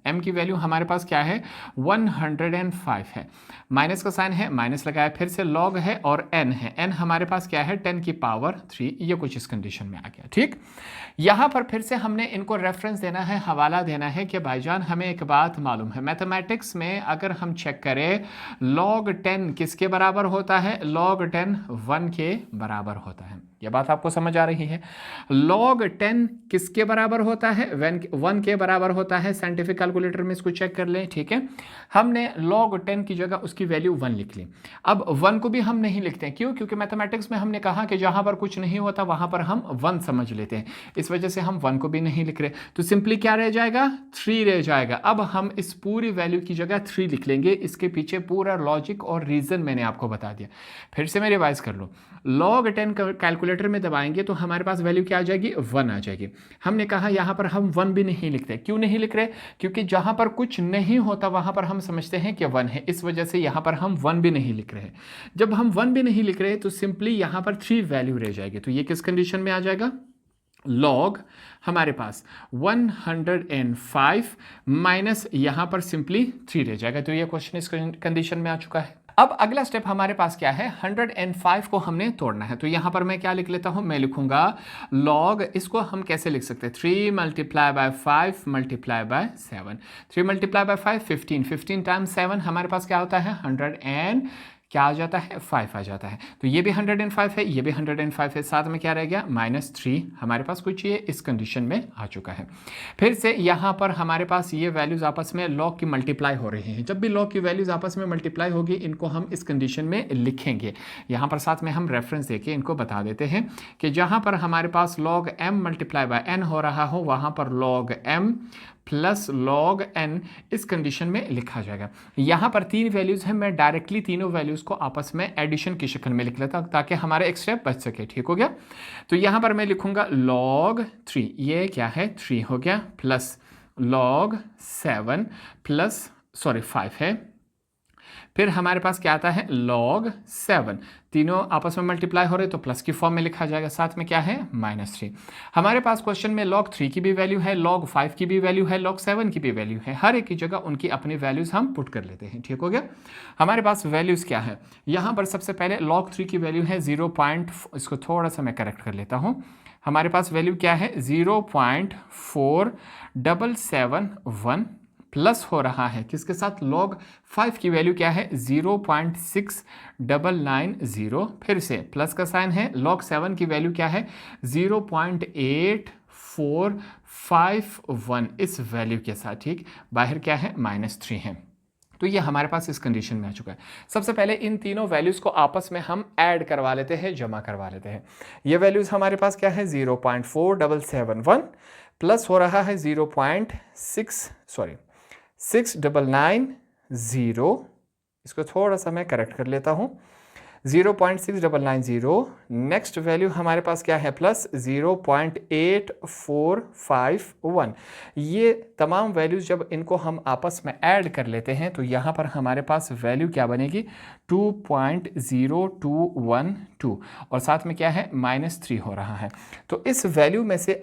m की वैल्यू हमारे पास क्या है 105 है, माइनस का साइन है, माइनस लगाया, फिर से लॉग है और n है, n हमारे पास क्या है 10 की पावर 3। ये कुछ इस कंडीशन में आ गया। ठीक, यहां पर फिर से हमने इनको रेफरेंस देना है, हवाला देना है कि भाईजान हमें एक बात मालूम है, मैथमेटिक्स में अगर हम चेक करें लॉग 10 किसके बराबर होता है, लॉग 10 1 के बराबर होता है। यह बात आपको समझ आ रही है। लॉग 10 किसके बराबर होता है, 1 के बराबर होता है। साइंटिफिक कैलकुलेटर में इसको चेक कर लें। ठीक है, हमने लॉग 10 की जगह उसकी वैल्यू 1 लिख ली। अब 1 को भी हम नहीं लिखते हैं, क्यों, क्योंकि मैथमेटिक्स में हमने कहा कि जहां पर कुछ नहीं होता वहां पर हम 1 समझ लेते हैं, इस वजह से हम 1 को भी नहीं लिख रहे। तो सिंपली क्या रह जाएगा, 3 रह जाएगा। अब हम इस पूरी वैल्यू की जगह 3 लिख लेंगे। इसके पीछे पूरा लॉजिक और रीजन मैंने आपको बता दिया। फिर से मैं रिवाइज कर लो, लॉग 10 कैलकुलेटर में दबाएंगे तो हमारे पास वैल्यू क्या आ जाएगी, 1 आ जाएगी। हमने कहा यहां पर हम 1 भी नहीं लिखते, क्यों नहीं लिख रहे, क्योंकि जहां पर कुछ नहीं होता वहां पर हम समझते हैं कि 1 है, इस वजह से यहां पर हम 1 भी नहीं लिख रहे। जब हम 1 भी नहीं लिख रहे तो सिंपली यहां पर 3 वैल्यू रह जाएगी। तो ये किस कंडीशन में आ जाएगा, लॉग हमारे पास 105 माइनस यहां पर सिंपली 3 रह जाएगा। तो ये क्वेश्चन इस कंडीशन में आ चुका है। अब अगला स्टेप हमारे पास क्या है, 105 को हमने तोड़ना है। तो यहां पर मैं क्या लिख लेता हूं, मैं लिखूंगा लॉग, इसको हम कैसे लिख सकते हैं, 3 multiply by 5 multiply by 7। 3 multiply by 5 15, 15 times 7 हमारे पास क्या होता है 100 क्या आ जाता है 5 आ जाता है। तो ये भी 105 है, ये भी 105 है, साथ में क्या रह गया -3 हमारे पास कुछ ये इस कंडीशन में आ चुका है। फिर से यहाँ पर हमारे पास ये वैल्यूज आपस में लॉग की मल्टीप्लाई हो रही हैं। जब भी लॉग की वैल्यूज आपस में मल्टीप्लाई होगी इनको हम इस कंडीशन में लिखेंगे। यहाँ पर साथ में हम रेफरेंस देके इनको बता देते हैं कि जहाँ पर हमारे पास log m multiply by n हो रहा हो वहाँ पर log m plus log n इस कंडीशन में लिखा जाएगा। यहाँ पर 3 वैल्यूज हैं, मैं डायरेक्टली तीनों वैल्यूज को आपस में एडिशन की शक्ल में लिख लेता हूँ ताकि हमारा एक स्टेप बच सके। ठीक हो गया, तो यहाँ पर मैं लिखूंगा लॉग 3, ये क्या है 3 हो गया, प्लस लॉग 7 प्लस 5 है, फिर हमारे पास क्या आता है लॉग 7, तीनों आपस में मल्टीप्लाई हो रहे तो प्लस की फॉर्म में लिखा जाएगा, साथ में क्या है -3। हमारे पास क्वेश्चन में लॉग 3 की भी वैल्यू है, लॉग 5 की भी वैल्यू है, लॉग 7 की भी वैल्यू है, हर एक की जगह उनकी अपनी वैल्यूज हम पुट कर लेते हैं। ठीक हो गया, हमारे पास वैल्यूज क्या है, यहाँ पर सबसे पहले लॉग 3 की वैल्यू है 0. इसको थोड़ा सा मैं करेक्ट कर लेता हूँ, हमारे पास वैल्यू क्या है 0.4771 प्लस हो रहा है किसके साथ, लॉग 5 की वैल्यू क्या है 0.6990, फिर से प्लस का साइन है, लॉग 7 की वैल्यू क्या है 0.8451 इस वैल्यू के साथ। ठीक, बाहर क्या है -3 है। तो ये हमारे पास इस कंडीशन में आ चुका है। सबसे पहले इन तीनों वैल्यूज़ को आपस में हम ऐड करवा लेते हैं, जमा करवा लेते हैं। ये वैल्यूज़ हमारे पास क्या है 0.4771 प्लस हो रहा है 69990। इसको थोड़ा सा मैं करेक्ट कर लेता हूँ, 0.6990। नेक्स्ट वैल्यू हमारे पास क्या है प्लस 0.8451। ये तमाम वैल्यूज जब इनको हम आपस में ऐड कर लेते हैं तो यहाँ पर हमारे पास वैल्यू क्या बनेगी 2.0212 और साथ में क्या है -3 हो रहा है। तो इस वैल्यू में से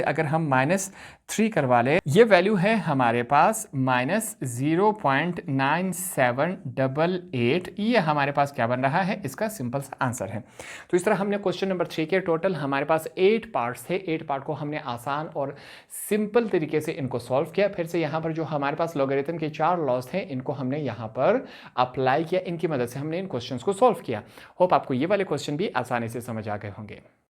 अगर हम -3 करवा ले, ये वैल्यू है हमारे पास -0.9788। ये हमारे पास क्या बन रहा है, इसका सिंपल सा आंसर है। तो इस तरह हमने क्वेश्चन नंबर 3 के टोटल हमारे पास 8 पार्ट्स थे। 8 पार्ट को हमने आसान और सिंपल तरीके से इनको सॉल्व किया। फिर से यहाँ पर जो हमारे पास लॉगरिथम के 4 लॉज थे इनको हमने यहाँ पर अप्लाई किया, इनकी मदद से हमने इन क्वेश्चंस को सॉल्व किया। होप आपको ये वाले क्वेश्चन भी आसानी से समझ आ गए होंगे।